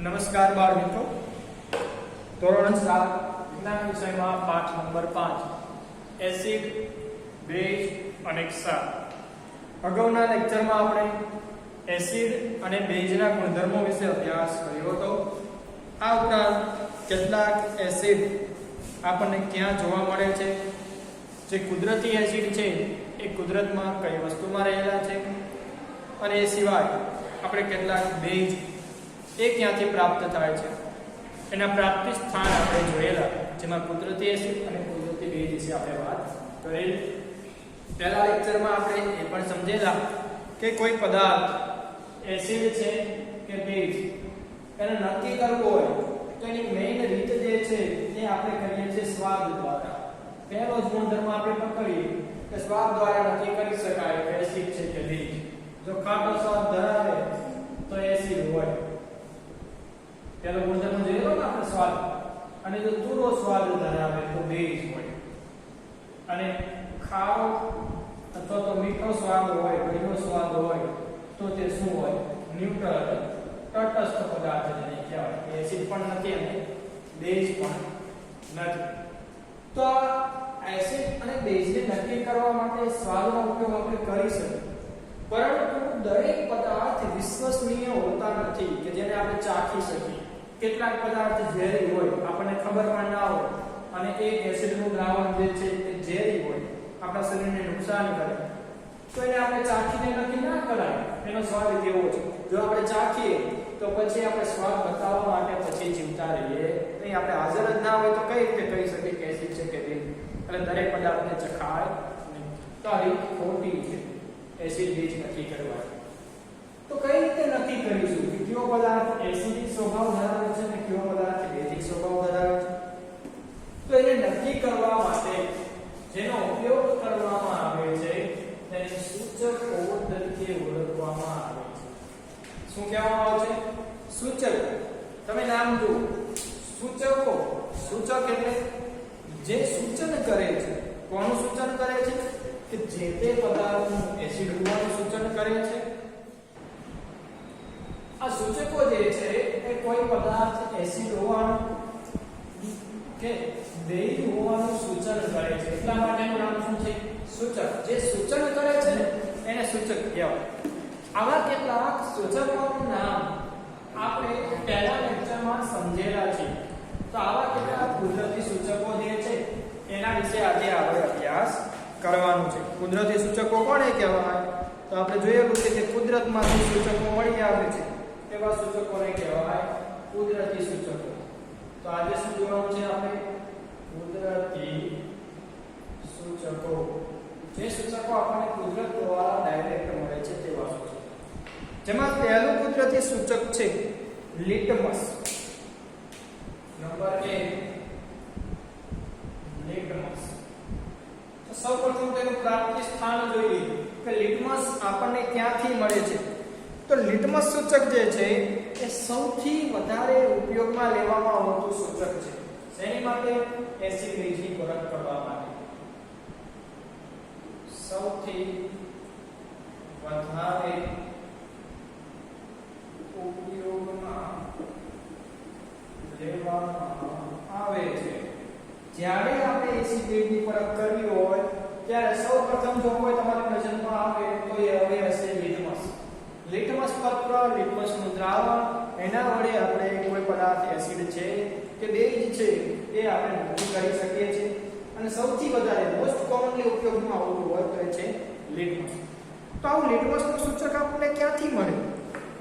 નમસ્કાર બાળ મિત્રો, ધોરણ 7 વિજ્ઞાન વિષયમાં પાઠ નંબર 5 એસિડ, બેઝ અને ક્ષાર. અગાઉના લેક્ચરમાં આપણે એસિડ અને બેઝના ગુણધર્મો વિશે અભ્યાસ કર્યો હતો. આ ઉપરાંત કેટલાક એસિડ આપણને ક્યાં જોવા મળે છે, જે કુદરતી એસિડ છે એ કુદરતમાં કઈ વસ્તુમાં રહેલા છે, અને એ સિવાય આપણે કેટલાક બેઝ એ ક્યાંથી પ્રાપ્ત થાય છે એના પ્રાપ્તિ સ્થાન આપણે જોયેલા, જેમાં કુદરતી એસિડ અને કુદરતી બેઝ વિશે આપણે વાત કરેલી. પહેલા લેક્ચરમાં આપણે એ પણ સમજેલા કે કોઈ પદાર્થ એસિડ છે કે બેઝ એને નક્કી કરવું હોય તો એની મેઇન રીત જે છે એ આપણે કરીએ છીએ સ્વાદ દ્વારા. પહેલો જ ગુણધર્મ આપણે પકડીએ કે સ્વાદ દ્વારા નક્કી કરી શકાય કે એસિડ છે કે બેઝ. જો ખાટો સ્વાદ ધરાવે તો એસિડ હોય, પેલો ગુણધર્મ જોયો ને આપણે સ્વાદ, અને જો તુરો સ્વાદ ધરાવે તો બેઝ હોય, અને ખારો અથવા તો મીઠો સ્વાદ હોય, ગળ્યો સ્વાદ હોય તો તે શું હોય? ન્યુટ્રલ, તટસ્થ પદાર્થ જેને કહેવાય. એસિડ પણ નથી અને બેઝ પણ નથી. તો એસિડ અને બેઝને નક્કી કરવા માટે સ્વાદનો ઉપયોગ આપણે કરી શકીએ, પરંતુ દરેક પદાર્થ વિશ્વસનીય હોતા નથી કે જેને આપણે ચાખી શકીએ. કેટલાક પદાર્થ ઝેરી હોય, આપણને ખબર પણ ના હોય, અને એ એસિડનું દ્રાવણ જે છે એ ઝેરી હોય, આપણા શરીરને નુકસાન કરે, તો એને આપણે ચાખીને નક્કી ના કરાય એનો સ્વાદ કેવો છે. જો આપણે ચાખીએ તો પછી આપણે સ્વાદ બતાવવા માટે પછી જીવતા રહીએ નહીં. આપણે હાજર જ ના હોય તો કઈ રીતે કહી શકીએ કે એસિડ છે કે બેઝ? એટલે દરેક પદાર્થને ચખાય નહીં. તો આ રીત ખોટી છે એસિડ બેઝ નક્કી કરવાની. તો કઈ રીતે નક્કી કરીશું કે કયો પદાર્થ એસિડિક સ્વભાવ ધરાવે છે અને કયો પદાર્થ બેઝિક સ્વભાવ ધરાવે છે? તો એને નક્કી કરવા માટે જેનો ઉપયોગ કરવામાં આવે છે તેને સૂચકો તરીકે ઓળખવામાં આવે છે. શું કહેવામાં આવે છે? સૂચકો. તમે નામ જુઓ, સૂચકો. સૂચક એટલે જે સૂચન કરે છે. કોનું સૂચન કરે છે? કે જે તે પદાર્થનું એસિડ હોવાનું સૂચન કરે છે. આ સૂચકો જે છે એ કોઈ પદાર્થ એસિડ હોવાનું કે બેઝ હોવાનું સૂચન કરે છે, એટલા માટેનું નામ શું છે? સૂચક. જે સૂચન કરે છે એને સૂચક કહેવાય. આવા કેટલાક સૂચકોનું નામ આપણે પહેલા લેક્ચરમાં સમજેલા છે. તો આવા કેટલાક કુદરતી સૂચકો જે છે એના વિશે આજે આપણે અભ્યાસ કરવાનું છે. કુદરતી સૂચકો કોને કહેવાય? તો આપણે જોયેલું છે કે કુદરતમાંથી સૂચકો મળી આવે છે, એવા સૂચકોને કહેવાય કુદરતી સૂચકો. તો આજે શું જોવાનું છે આપણે? કુદરતી સૂચકો. જે સૂચકો આપણને કુદરત દ્વારા ડાયરેક્ટ મળે છે તેવા સૂચકો. જેમાં પહેલું કુદરતી સૂચક છે લિટમસ. Number 1 litmus. તો સૌપ્રથમ તેનું પ્રાપ્તિ સ્થાન જોઈએ કે લિટમસ આપણને ક્યાંથી મળે છે. તો લિટમસ સૂચક જે છે એ સૌથી વધારે ઉપયોગમાં લેવામાં આવતું સૂચક છે. શેની માટે? એસિડ બેઝની પરખ કરવા માટે. સૌથી વધારે ઉપયોગમાં લેવામાં આવે છે. જ્યારે આપણે એસિડ બેઝની પરખ કરવી હોય ત્યારે સૌપ્રથમ જો કોઈ તમારી નજરમાં આવે તો એ હવે હશે લિટમસ. લિટમસ પત્ર, લિટમસનું દ્રાવણ, એના વડે આપણે કોઈ પદાર્થ એસિડ છે કે બેઝ છે એ આપણે નક્કી કરી શકીએ છીએ. અને સૌથી વધારે મોસ્ટ કોમનલી ઉપયોગમાં આવતું હોય તો એ છે લિટમસ. તો આવું લિટમસનું સૂચક આપણને ક્યાંથી મળે?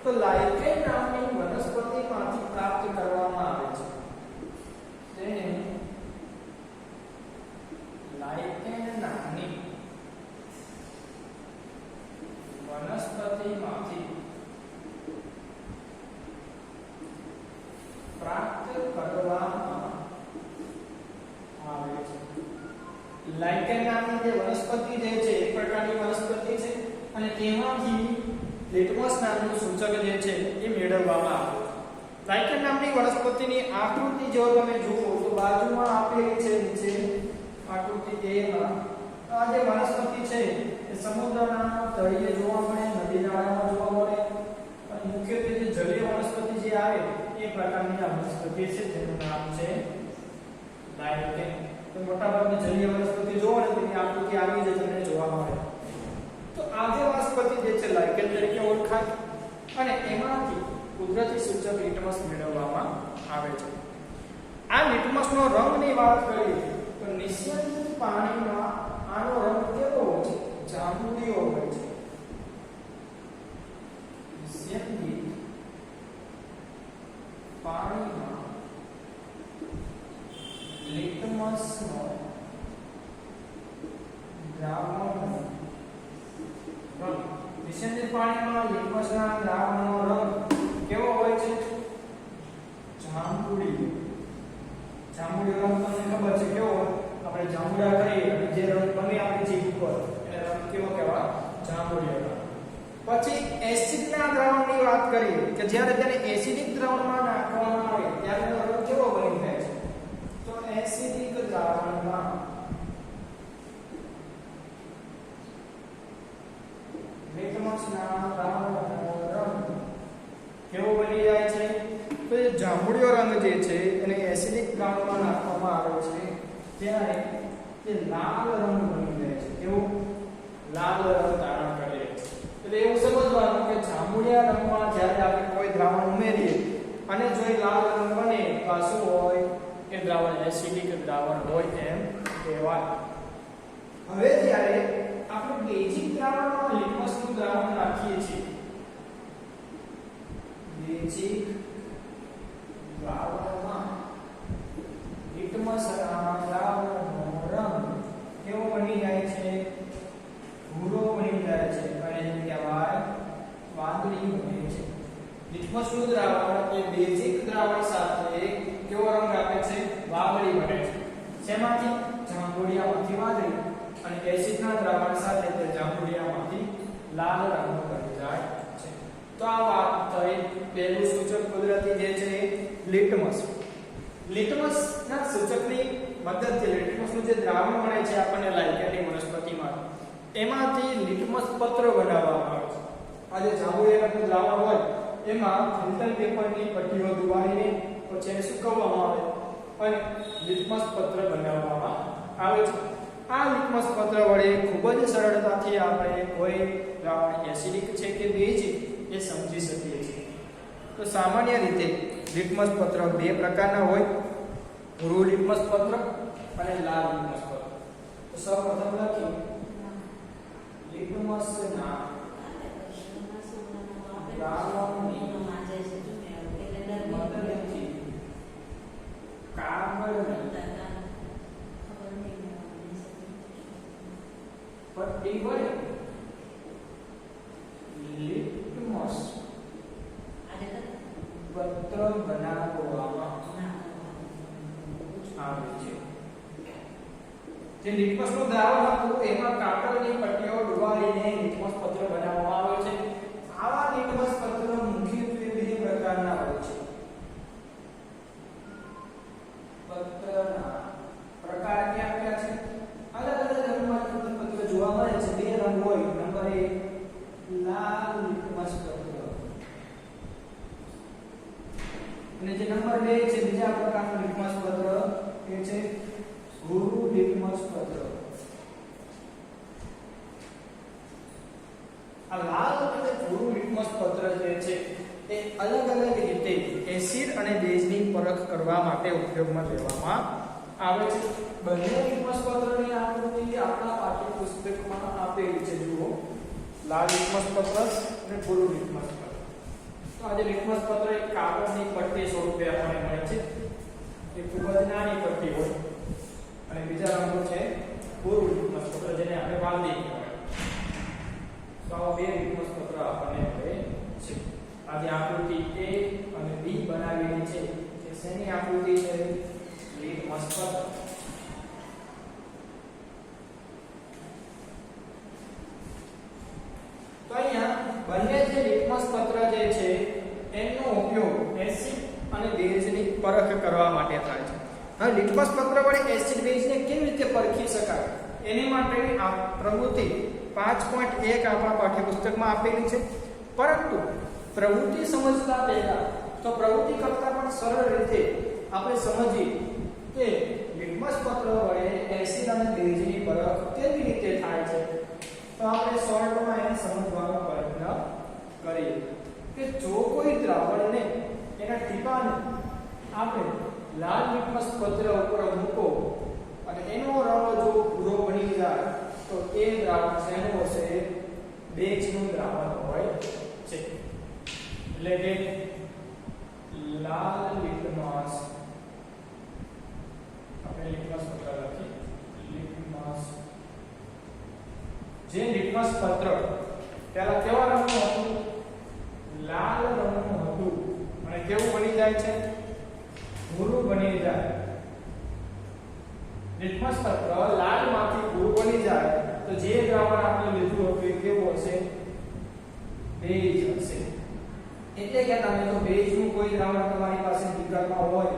તો લાઇકેન નામની વનસ્પતિમાંથી પ્રાપ્ત કરવામાં આવે છે. તેને લાઇકેન નામની વનસ્પતિમાંથી પ્રાપ્ત કરવામાં આવે છે. લાઇકેન નામની જે વનસ્પતિ જે છે એક પ્રકારની વનસ્પતિ છે, અને તેમાંથી લિટમસ નામનું સૂચક જે છે એ મેળવવામાં આવે છે. લાઇકેન નામની વનસ્પતિની આકૃતિ જો તમે જુઓ તો બાજુમાં આપેલી છે નીચે આકૃતિ A માં. આ જે વનસ્પતિ છે એ સમુદ્રના તળિયે જોવા મળે, નદી નાળામાં જોવા મળે, અને મુખ્યત્વે જે જલીય વનસ્પતિ જે આવે એ એ પ્રકારની આ વનસ્પતિ છે જેનું નામ છે લાઇકેન. તો મોટાભાગની જલીય વનસ્પતિ જોવો ને તેની આકૃતિ આવી જ તમને જોવા મળે. તો આ જે વનસ્પતિ જે છે લાઇકેન તરીકે ઓળખાય અને એમાંથી કુદરતી સૂચક લિટમસ મેળવવામાં આવે છે. આ લિટમસનો રંગની વાત કરીએ તો નિસ્યંદિત પાણીમાં આનો રંગ કેવો હોય છે? જાંબુડિયો હોય છે. નિસ્યંદિત પાણીમાં લિટમસનો દ્રાવણનો રંગ, નિસ્યંદિત પાણીમાં લિટમસના દ્રાવણનો રંગ કેવો હોય છે? જાંબુડિયો. જાંબુડિયો રંગ તમને ખબર છે કેવો હોય? આપણે જાંબુડા કરીએ અને જે રંગ બને આપણી જીભ ઉપર એને રંગ કેવો કહેવાય? જાંબુડિયો રંગ. પછી એસિડના દ્રાવણની વાત કરીએ કે જ્યારે તેને એસિડિક દ્રાવણમાં નાખવામાં આવે ત્યારે એનો રંગ કેવો બની જાય છે? તો એસિડિક દ્રાવણમાં લિટમસના દ્રાવણનો રંગ કેવો બની જાય છે? તો એ જાંબુડિયો રંગ જે છે એને એસિડિક દ્રાવણમાં નાખવામાં આવે છે ત્યારે તે લાલ રંગ બની જાય છે. કેવો? લાલ રંગ ધારણ કરે છે. એટલે એવું સમજવાનું કે જાંબુડિયા રંગમાં જ્યારે આપણે કોઈ દ્રાવણ ઉમેરીએ અને જો એ લાલ રંગ બને તો આ શું હોય? એ દ્રાવણ એસિડિક દ્રાવણ હોય એમ કહેવાય. હવે જ્યારે આપણે બેઝિક દ્રાવણમાં લિટમસનું દ્રાવણ નાખીએ છીએ, બેઝિક દ્રાવણમાં લિટમસના દ્રાવણનો રંગ કેવો બની જાય છે? ભૂરો બની જાય છે અને એને કહેવાય વાદળી બને છે. લિટમસનું દ્રાવણ એ બેઝિક દ્રાવણ સાથે કેવો રંગ આપે છે? વાદળી બને છે. શેમાંથી? જાંબુડિયામાંથી વાદળી અને એસિડના દ્રાવણ સાથે તે જાંબુડિયામાંથી લાલ રંગ બની જાય છે. તો આ વાત થઈ પહેલું સૂચક કુદરતી જે છે લિટમસ. લિટમસના સૂચકની મદદથી લિટમસનું જે દ્રાવણ મળે છે આપણને લાઇકેનની વનસ્પતિમાં એમાંથી લિટમસ પત્ર બનાવવામાં આવે છે. આ જે જાંબુડિયાનું દ્રાવણ હોય એમાં ફિલ્ટર પેપરની પટ્ટીઓ દુવાઈને પછી એને સૂકવવામાં આવે અને લિટમસ પત્ર બનાવવામાં આવે છે. આ લિટમસ પત્ર વડે ખૂબ જ સરળતાથી આપણે કોઈ દ્રાવણ એસિડિક છે કે બેઝિક એ સમજી શકીએ છીએ. તો સામાન્ય રીતે લિટમસ પત્ર બે પ્રકારના હોય, ભૂરું લિટમસ પત્ર અને લાલ લિટમસ પત્ર. તો સૌપ્રથમ લખીએ લિટમસના દ્રાવણની મદદથી કાગળની પટ્ટી વડે લિટમસ પત્ર બનાવવામાં આવે છે. જે લિટમસનું દ્રાવણ હતું એમાં કાગળની પટ્ટીઓ ડુબાડીને લિટમસ પત્ર બનાવવામાં આવે છે. આવા લિટમસ પત્ર મુખ્યત્વે બે પ્રકારના હોય છે. પત્રના પ્રકાર કયા કયા છે? અલગ અલગ રંગમાં લિટમસ પત્ર જોવા મળે છે. બે રંગ હોય. નંબર 1 લાલ લિટમસ પત્ર અને જે નંબર 2 છે બીજા પ્રકારનું લિટમસ પત્ર એ છે ભૂરું લિટમસ પત્ર. આ લાલ અને ભૂરું લિટમસ પત્ર જે છે એ અલગ અલગ રીતે એસિડ અને બેઝની પરખ કરવા માટે ઉપયોગમાં લેવામાં આવે છે. બંને લિટમસ પત્રની આકૃતિ આપણા પાઠ્યપુસ્તકમાં આપેલી છે. જુઓ, લાલ લિટમસ પત્ર અને ભૂરું લિટમસ પત્ર. તો આજે લિટમસ પત્ર એક કાગળની પટ્ટી સ્વરૂપે આપણને મળે છે. એ ખૂબ જ નાની પટ્ટી હોય અને બીજા રંગો છે ભૂરું લિટમસ પત્ર જેને આપણે વાદળી કહેવાય. તો આ બે લિટમસ પત્ર આપણને મળે છે. આજે આકૃતિ A અને B બનાવેલી છે. તે શેની આકૃતિ છે? લિટમસ પત્ર. તો અહીંયા બંને જે લિટમસ પત્ર જે છે એનો ઉપયોગ એસિડ અને બેઝની પરખ કરવા માટે થાય છે. હવે લિટમસ પત્ર વડે એસિડ બેઝને કેવી રીતે પરખી શકાય એની માટેની આ પ્રવૃત્તિ 5.1 આપણા પાઠ્યપુસ્તકમાં આપેલી છે. પરંતુ પ્રવૃત્તિ સમજતા પહેલા તો પ્રવૃત્તિ કરતા પણ સરળ રીતે આપણે સમજીએ કે લિટમસ પત્ર વડે એસિડ અને બેઝની પરખ કેવી રીતે થાય છે, તો આપણે શોર્ટમાં એને સમજવાનો પ્રયત્ન કરીએ કે જો કોઈ દ્રાવણને એના ટીપાને આપણે લાલ લિટમસ પત્ર ઉપર મૂકો અને એનો રંગ જો ભૂરો બની જાય તો એ દ્રાવણ શેનું હશે? બેઝનું દ્રાવણ હોય છે. એટલે કે લાલ લિટમસ, આપણે લિટમસ પત્ર લખી, લિટમસ જે લિટમસ પત્ર પહેલા કેવા રંગનું હતું? લાલ રંગનું હતું અને કેવું બની જાય છે? ભૂરું બની જાય. લિટમસ પત્ર લાલમાંથી ભૂરું બની જાય તો જે દ્રાવણ આપણે લીધું હતું એ કેવું હશે? બેઝ હશે. એટલે કે તમે જો બેઝનું કોઈ દ્રાવણ તમારી પાસે બીકરમાં હોય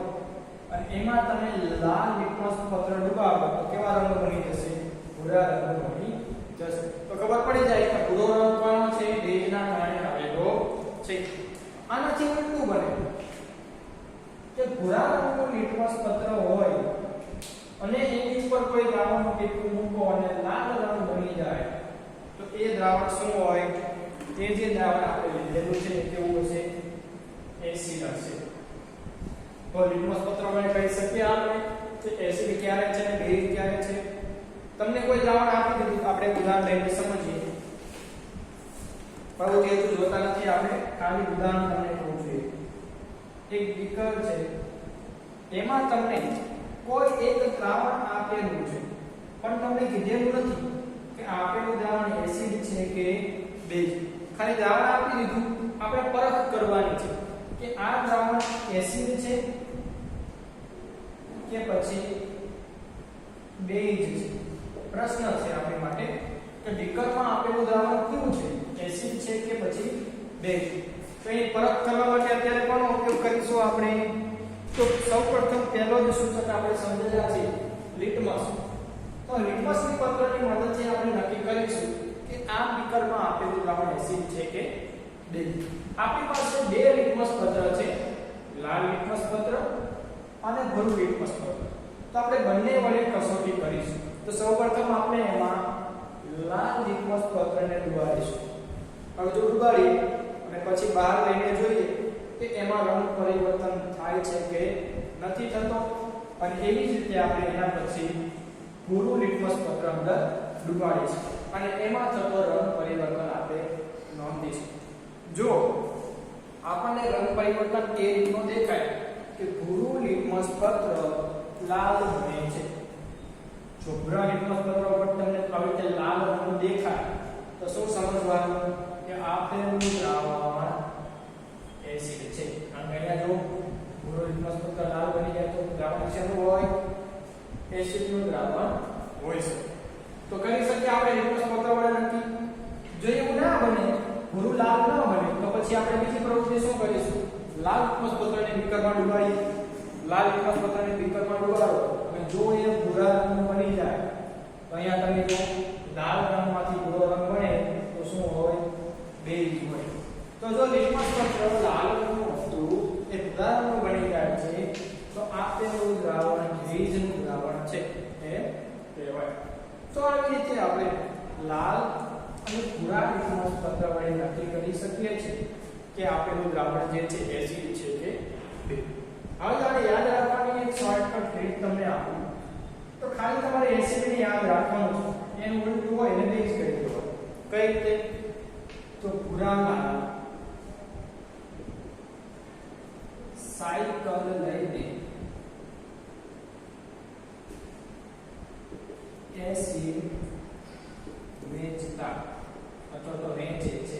અને એમાં તમે લાલ લિટમસ પત્ર ડુબાડો તો કેવા રંગ બની જશે? ભૂરા રંગ બની જશે. તો ખબર પડી જાય કે ભૂરો રંગ કોનો છે? બેઝના કારણે આવેલો છે. આનાથી ઉલટું બને કે ભૂરા રંગનું લિટમસ પત્ર હોય અને એની ઉપર કોઈ દ્રાવણનું ટીપું મૂકો અને લાલ રંગ બની જાય તો એ દ્રાવણ શું હોય? તે જે દ્રાવણ આપણે લીધેલું છે કેવું હશે? એસિડ હશે. તો લિટમસ પત્ર વડે કહી શકીએ આપણે કે એસિડ ક્યારે છે અને બેઝ ક્યારે છે. તમને કોઈ દ્રાવણ આપી દીધું, આપણે ઉદાહરણ લઈને સમજીએ. પરંતુ એ તો જોતા નથી આપણે, ખાલી ઉદાહરણ તમને કહું છું. એક બીકર છે, એમાં તમને કોઈ એક દ્રાવણ આપેલું છે પણ તમને કીધેલું નથી કે આપેલું દ્રાવણ એસિડ છે કે બેઝ. ખાલી દ્રાવણ આપી દીધું, આપણે પરખ કરવાની છે કે આ દ્રાવણ એસિડ છે કે પછી બેઝ છે. પ્રશ્ન છે આપણી માટે કે બીકરમાં આપેલું દ્રાવણ કેવું છે? એસિડ છે કે પછી બેઝ. તો એ પરખ કરવા માટે અત્યારે કોનો ઉપયોગ કરીશું આપણે? તો સૌપ્રથમ પહેલો જ સૂચક આપણે સમજેલા છે લિટમસ. તો લિટમસની પત્રની મદદથી આપણે નક્કી કરીશું કે આ બીકરમાં આપેલું દ્રાવણ એસિડ છે કે બેઝ. આપણી પાસે બે લિટમસ પત્ર છે, લાલ લિટમસ પત્ર અને ભૂરું લિટમસ પત્ર. તો આપણે બંને વડે કસોટી કરીશું. તો સૌપ્રથમ આપણે એમાં લાલ લિટમસ પત્રને ડુબાડીશું. હવે જો ડુબાડીએ અને પછી બહાર લઈને જોઈએ કે એમાં રંગ પરિવર્તન થાય છે કે નથી થતો, અને એવી જ રીતે આપણે એના પછી ભૂરું લિટમસ પત્ર અંદર ડુબાડીશું અને એમાં થતો રંગ પરિવર્તન આપણે નોંધીશું. જો આપણને રંગ પરિવર્તન એ રીતનો દેખાય કે ભૂરું લિટમસ પત્ર લાલ બને છે, જો ભૂરા લિટમસ પત્ર ઉપર તમને આવી રીતે લાલ રંગ દેખાય તો શું સમજવાનું કે આપેલું દ્રાવણ એસિડ છે. કારણ કે અહીંયા જો ભૂરો લિટમસ પત્ર લાલ બની જાય તો દ્રાવણ શેનું હોય? એસિડનું દ્રાવણ હોય છે. તો કરી શકીએ આપણે લિટમસ પત્ર વડે નક્કી. જો એવું ના બને, ભૂરું લાલ ન બને, તો પછી આપણે બીજી પ્રવૃત્તિ શું કરીશું? લાલ લિટમસ પત્રને બીકરમાં ડુબાડીએ. લાલ લિટમસ પત્રને બીકરમાં ડુબાડો અને જો એ ભૂરા રંગનું બની જાય તો અહીંયા તમે જો લાલ રંગમાંથી ભૂરો રંગ બને તો શું હોય? બેઝ હોય. તો જો લિટમસ પત્ર લાલ રંગનું હતું એ ભૂરા રંગનું બની જાય છે તો આપેલું દ્રાવણ બેઝનું દ્રાવણ છે એ કહેવાય. તો આવી રીતે આપણે લાલ અને ભૂરા લિટમસ પત્ર વડે નક્કી કરી શકીએ છીએ કે આપેલું દ્રાવણ જે છે એસિડ છે કે બેઝ. હવે તમારે યાદ રાખવાની એક શોર્ટકટ ટ્રીક તમને આપું તો ખાલી તમારે એસિડ ને યાદ રાખવાનું છે, એનું ઉલટું હોય એને બેઝ કરી દેવાનું. કઈ રીતે? તો ભૂરા લાલ સાયકલ લઈને એસિડ વેચતા અથવા તો વેચે છે.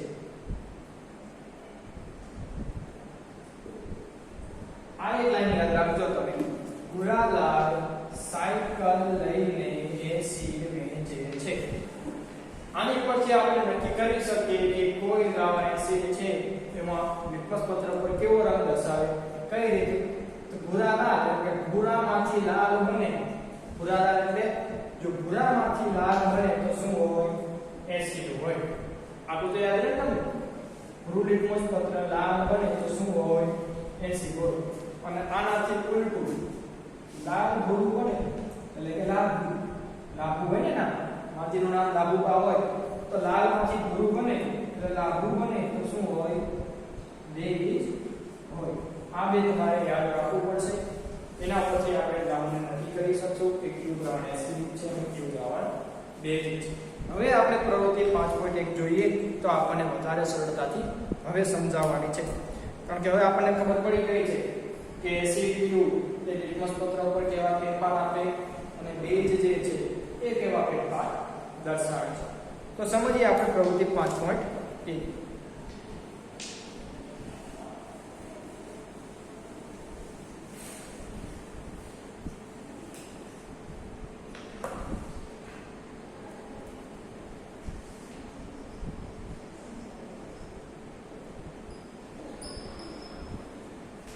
આ એક લાઈન યાદ રાખજો તમે. ભૂરા લાલ સાયકલ લઈને એસિડ વેચે છે. આની પરથી આપણે નક્કી કરી શકીએ કે કોઈ દ્રાવણ એસિડ છે એમાં લિટમસ પત્ર પર કેવો રંગ દર્શાવે? કઈ રીતે? તો ભૂરા લાલ એટલે ભૂરામાંથી લાલ બને. ભૂરા લાલ એટલે જો ભૂરામાંથી લાલ બને તો શું હોય? એસિડ હોય. આટલું તો યાદ રાખો ને. ભૂરું લિટમસ પત્ર લાલ બને તો શું હોય? એસિડ હોય. અને આનાથી ઉલટું લાલ ભૂરું બને એટલે કે લાભુ લાભુ હોય ને ના માટીનું નામ લાભુબા હોય તો લાલ માંથી ભૂરું બને એટલે લાભુ બને તો શું હોય બેઝ હોય આ બે તમારે યાદ રાખવું પડશે એના પછી આપણે દ્રાવણને નક્કી કરી શકશું કે કયું દ્રાવણ એસિડિક છે અને કયું દ્રાવણ બેઝિક છે હવે આપણે પ્રવૃત્તિ 5.1 જોઈએ તો આપણને વધારે સરળતાથી હવે સમજાવવાની છે કારણ કે હવે આપણને ખબર પડી ગઈ છે કે એસિડ કયું તે લિટમસ પત્ર ઉપર કેવા ફેરફાર આપે અને બેઝ જે છે એ કેવા ફેરફાર દર્શાવે છે તો સમજીએ આપણે પ્રવૃત્તિ 5.1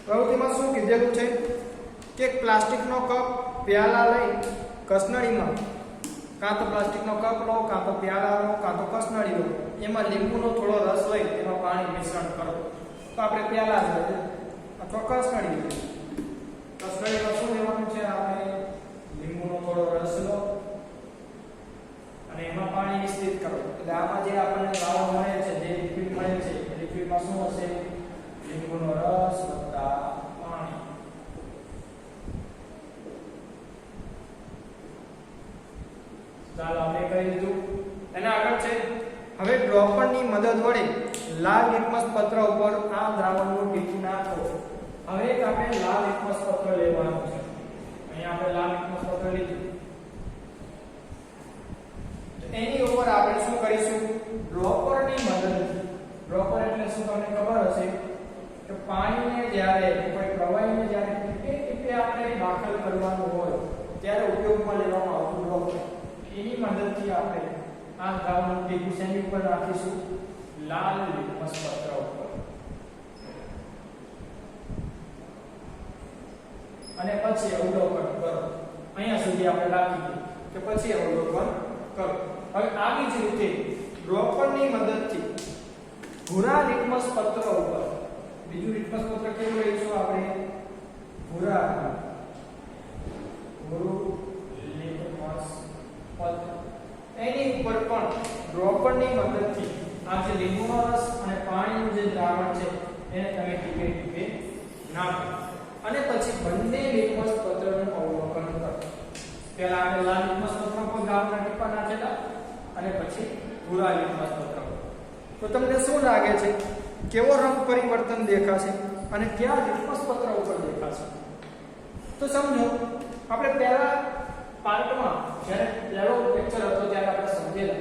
પ્રવૃત્તિમાં શું કીધેલું છે કે પ્લાસ્ટિકનો કપ પ્યાલા લઈ કસનળીમાં કાં તો પ્લાસ્ટિકનો કપ લો કાં તો પ્યાલા લો કાં તો કસનળી લો એમાં લીંબુનો થોડો રસ લઈ એમાં પાણી મિશ્રણ કરો તો આપણે પ્યાલા લઈએ અથવા કસનળી લઈએ કસનળીમાં શું લેવાનું છે આપણે લીંબુનો થોડો રસ લો અને એમાં પાણી મિશ્રિત કરો એટલે આમાં જે આપણને દ્રાવણ મળે છે જે લિક્વિડ મળે છે એ લિક્વિડમાં શું હશે લીંબુનો રસ વત્તા પાણી ચાલો આપણે કરી દીધું એના આગળ છે હવે ડ્રોપરની મદદ વડે લાલ લિટમસ પત્ર ઉપર આ દ્રાવણનું ટીપું નાખો હવે એક આપણે લાલ લિટમસ પત્ર લેવાનું છે અહીંયા આપણે લાલ લિટમસ પત્ર લીધું એની ઉપર આપણે શું કરીશું ડ્રોપરની મદદથી ડ્રોપર એટલે શું તમને ખબર હશે કે પાણીને જ્યારે કોઈ પ્રવાહીને જ્યારે ટીપે ટીપે આપણે દાખલ કરવાનું હોય ત્યારે ઉપયોગમાં લેવામાં આવતું ડ્રોપર એની મદદથી આપણે આ દ્રાવણનું ટીપું શેની ઉપર રાખીશું લાલ લિટમસ પત્ર ઉપર અને પછી અવલોકન કરો અહીંયા સુધી આપણે રાખી દીધું કે પછી અવલોકન કરો હવે આવી જ રીતે ડ્રોપરની મદદથી ભૂરા લિટમસ પત્ર ઉપર બીજું લિટમસ પત્ર કેવું લઈશું આપણે ભૂરું લિટમસ પત્ર એની ઉપર પણ ડ્રોપરની મદદથી આ જે લીંબુનો રસ અને પાણીનું જે દ્રાવણ છે એને તમે ટીપે ટીપે નાખો અને પછી બંને લિટમસ પત્રનું અવલોકન કરો પહેલા આપણે લાલ લિટમસ પત્ર પર દ્રાવણના ટીપા નાખેલા અને પછી ભૂરા લિટમસ પત્ર તો તમને શું લાગે છે કેવો રંગ પરિવર્તન દેખાશે અને કયા લિટમસ પત્ર ઉપર દેખાશે તો સમજો આપણે પહેલા પાર્ટમાં જ્યારે પહેલો લેક્ચર હતો ત્યારે આપણે સમજેલા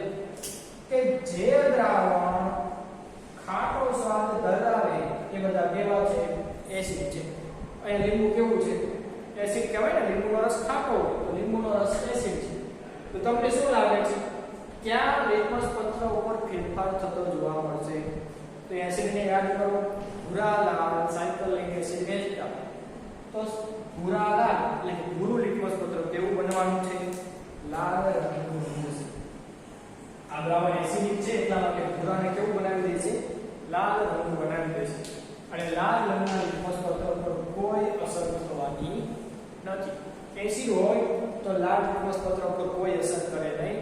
કે જે દ્રાવણ ખાટો સ્વાદ ધરાવે એ બધા કેવા છે એસિડ છે અહીં લીંબુ કેવું છે એસિડ કહેવાય ને લીંબુનો રસ ખાટો હોય તો લીંબુનો રસ એસિડ છે તો તમને શું લાગે છે ક્યાં લિટમસ પત્ર ઉપર ફેરફાર થતો જોવા મળશે તો એસિડને યાદ કરો ભૂરા લાલ સાયક્લિક એસિડ વેચતા તો ભૂરા લાલ એટલે કે ભૂરું લિટમસ પત્ર કેવું બનવાનું છે લાલ રંગનું બનશે આ દ્રાવણ એસિડિક છે એટલા માટે ભૂરાને કેવું બનાવી દેશે લાલ રંગ બનાવી દેશે અને લાલ રંગના લિટમસ પત્ર પર કોઈ અસર થવાની નથી એસિડ હોય તો લાલ લિટમસ પત્ર પર કોઈ અસર કરે નહીં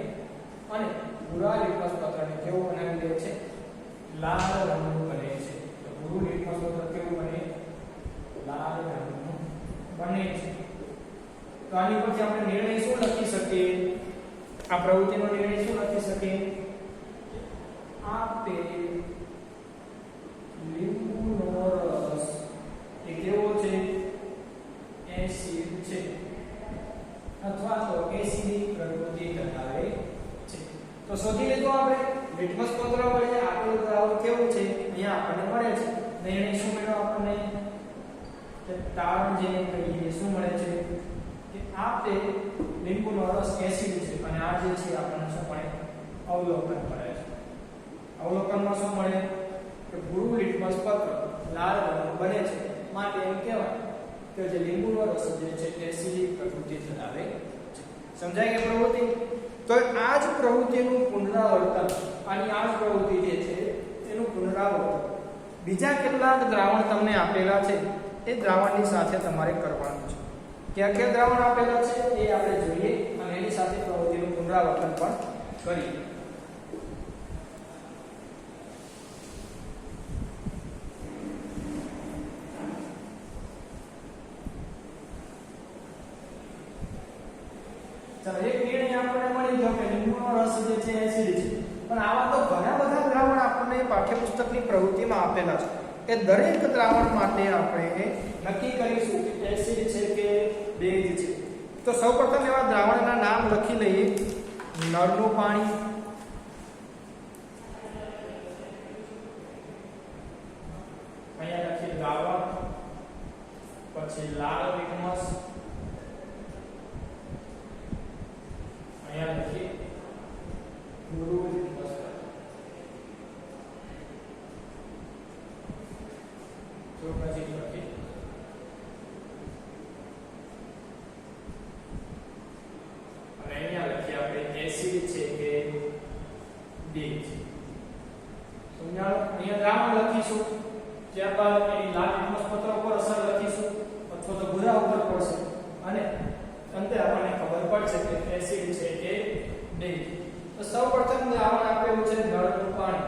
અને ભૂરા લિટમસ પત્રને કેવું બનાવી દે છે લાલ રંગનું બને છે તો ભૂરું લિટમસ પત્ર કેવું બને લાલ રંગનું બને છે તો આની પરથી આપણે નિર્ણય શું લખી શકીએ આ પ્રવૃત્તિનો નિર્ણય શું લખી શકીએ આપે લીંબુનો રસ એ કેવો છે એસિડ છે અથવા તો એસિડિક પ્રકૃતિ ધરાવે છે તો શોધી લીધું આપણે લિટમસ પત્ર વડે આપેલું દ્રાવણ કેવું છે અહીંયા આપણને મળે છે નિર્ણય શું મળ્યો આપણને કે તારણ જેને કહીએ શું મળે છે કે આ તે લીંબુનો રસ એસિડ છે અને આ જે છે આપણને શું મળે અવલોકન મળે છે અવલોકનમાં શું મળે કે ભૂરું લિટમસ પત્ર લાલ રંગનું બને છે માટે એમ કહેવાય કે જે લીંબુનો રસ જે છે તે એસિડિક પ્રકૃતિ ધરાવે છે સમજાય કે પ્રવૃત્તિ તો આ જ પ્રવૃત્તિનું પુનરાવર્તન આની આ જ પ્રવૃત્તિ જે છે એનું પુનરાવર્તન બીજા કેટલાક દ્રાવણ તમને આપેલા છે એ દ્રાવણની સાથે તમારે કરવાનું છે. ક્યાં ક્યાં દ્રાવણ આપેલા છે એ આપણે જોઈએ અને એની સાથે પ્રવૃત્તિનું પુનરાવર્તન પણ કરીએ. એક નિર્ણય આપણને મળી ગયો કે લીંબુનો રસ જે છે એસિડ છે, પણ આવા તો ઘણા બધા દ્રાવણ આપણને પાઠ્યપુસ્તકની પ્રવૃત્તિમાં આપેલા છે. એ દરેક દ્રાવણ માટે આપણે નક્કી કરીશું કે એસિડ છે કે બેઝ છે. તો સૌપ્રથમ એવા દ્રાવણના નામ લખી લઈએ. નળનું પાણી, અહીંયા લખીએ દ્રાવણ, પછી લાલ લિટમસ, અહીંયા લખીએ ભૂરું લિટમસ, તો પછી લખીએ અને અહીંયા લખીએ આપણે એસિડ છે કે બેઝ. તો અહીંયા દ્રાવણ લખીશું, ત્યારબાદ એની લાલ લિટમસ પત્ર ઉપર અસર લખીશું અથવા તો ભૂરા ઉપર પડશે અને અંતે આપણને ખબર પડશે કે એસિડ છે કે બેઝ. તો સૌપ્રથમ દ્રાવણ આપેલું છે નળનું પાણી.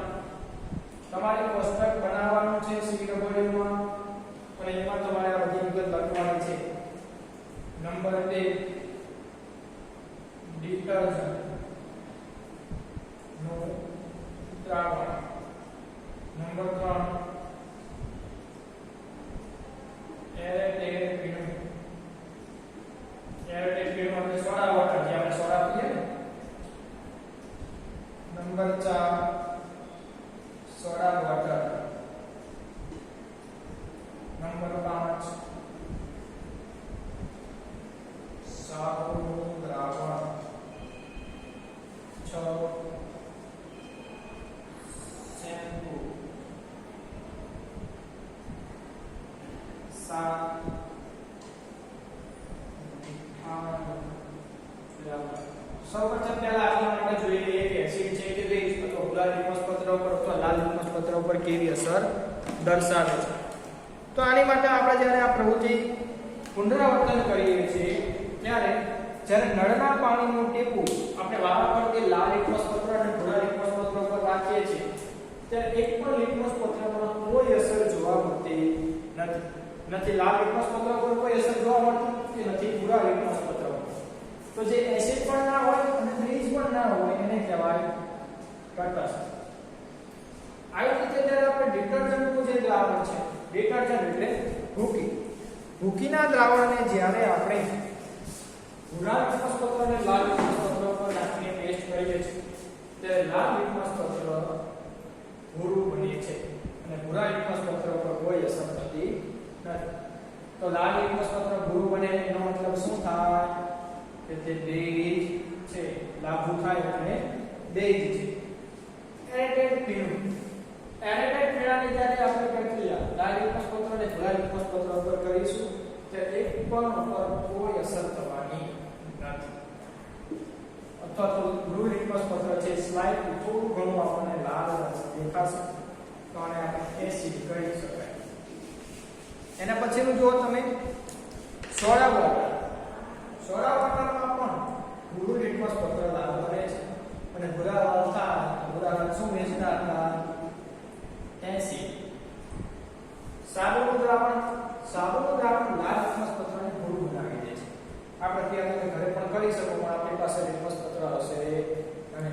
તમારે કોષ્ટક બનાવવાનું છે CW માં અને એમાં તમારે આ બધી વિગત લખવાની છે. નંબર 2 ડિટર્જન્ટ નું દ્રાવણ. નંબર 3 એરેટેડ પીણું. એરેટેડ પીણું એટલે સોડા વોટર, જે આપણે સોડા પીએ ને. Number 4 soda water. નંબર 5 સાબુનું દ્રાવણ. 6 શેમ્પુ. 7 સૌપ્રથમ પહેલા આપણે માટે જોઈ લઈએ કે એસિડ છે કે બેઝ, તો ભૂરા લિટમસ પત્ર ઉપર અથવા લાલ લિટમસ પત્ર ઉપર કેવી અસર દર્શાવે છે. તો આની માટે આપણે જ્યારે આ પ્રવૃત્તિ પુનરાવર્તન કરીએ છીએ ત્યારે જ્યારે નળના પાણીનું ટીપું આપણે વારાફરતી લાલ લિટમસ પત્ર અને ભૂરા લિટમસ પત્ર ઉપર રાખીએ છીએ ત્યારે એક પણ લિટમસ પત્રમાં કોઈ અસર જોવા મળતી નથી. લાલ લિટમસ પત્ર ઉપર કોઈ અસર જોવા મળતી નથી, ભૂરા લિટમસ પત્ર. તો જે એસિડ પણ ના હોય અને બેઝ પણ ના હોય એને કહેવાય તટસ્થ. આવી રીતે જ્યારે આપણે ડિટર્જન્ટનું જે દ્રાવણ છે, ડિટર્જન્ટ એટલે ભૂકી, ભૂકીના દ્રાવણને જ્યારે આપણે ભૂરા લિટમસ પત્ર અને લાલ લિટમસ પત્ર પર નાખીને ટેસ્ટ કરીએ છીએ ત્યારે લાલ લિટમસ પત્ર ભૂરું બને છે અને ભૂરા લિટમસ પત્ર પર કોઈ અસર થતી નથી. તો લાલ લિટમસ પત્ર ભૂરું બને એનો મતલબ શું થાય કે તે બેઝ છે, લાભુ થાય એટલે બેઝ છે. એરેટેડ પીણું. એરેટેડ પીણાની જ્યારે આપણે પ્રક્રિયા લાલ લિટમસ પત્ર અને ભૂરા લિટમસ પત્ર ઉપર કરીશું ત્યારે એક પણ ઉપર કોઈ અસર થવાની નથી. અથવા તો બ્લુ લિટમસ પત્ર છે, સ્લાઇટ થોડું ઘણું આપણને લાલ દેખાશે તો આને આપણે એસિડ કહી શકાય. એના પછીનું જુઓ તમે સોડા વોટર. સોડા વોટરમાં પણ બ્લુ લિટમસ પત્ર લાલ બને છે અને ભૂરા હતા, ભૂરા રંગ શું વેચતા હતા? એસિડ. સાબુનું દ્રાવણ. સાબુનું દ્રાવણ લાલ લિટમસ પત્રને ભૂરું બનાવી દે છે. આ પ્રક્રિયા તમે ઘરે પણ કરી શકો, પણ આપણી પાસે લિટમસ પત્ર હશે અને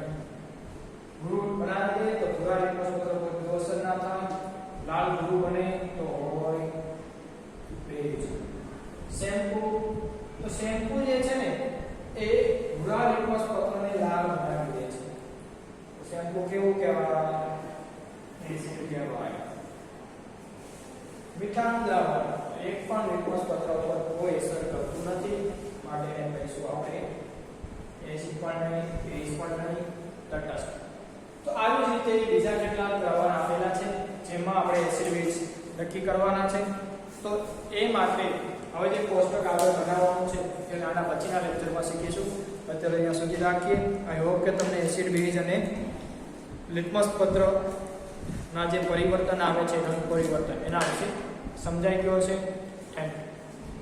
ભૂરું બનાવી દે તો ભૂરા લિટમસ પત્ર કોઈ અસર ના થાય, લાલ ભૂરું બને તો હોય બેઝ. શેમ્પુ. તો શેમ્પુ જે છે ને એ ભૂરા લિટમસ પત્રને લાલ બનાવી દે છે. તો શેમ્પુ કેવું કહેવાય? એસિડ કહેવાય. મીઠાનું દ્રાવણ. એક પણ લિટમસ પત્ર ઉપર કોઈ અસર કરતું નથી, માટે એને કહીશું આપણે એસિડ પણ નહીં, બેઝ પણ નહીં, તટસ્થ. તો આવી જ રીતે બીજા કેટલાક દ્રાવણ આપેલા છે જેમાં આપણે એસિડ બેઝ નક્કી કરવાના છે. તો એ માટે હવે જે કોષ્ટક આગળ બનાવવાનું છે એ આના પછીના લેક્ચરમાં શીખીશું. અત્યારે અહીંયા સુધી રાખીએ. આઈ હોપ કે તમને એસિડ બેઝ અને લિટમસ પત્રના જે પરિવર્તન આવે છે, રંગ પરિવર્તન, એના વિશે સમજાઈ ગયો છે. Thank you.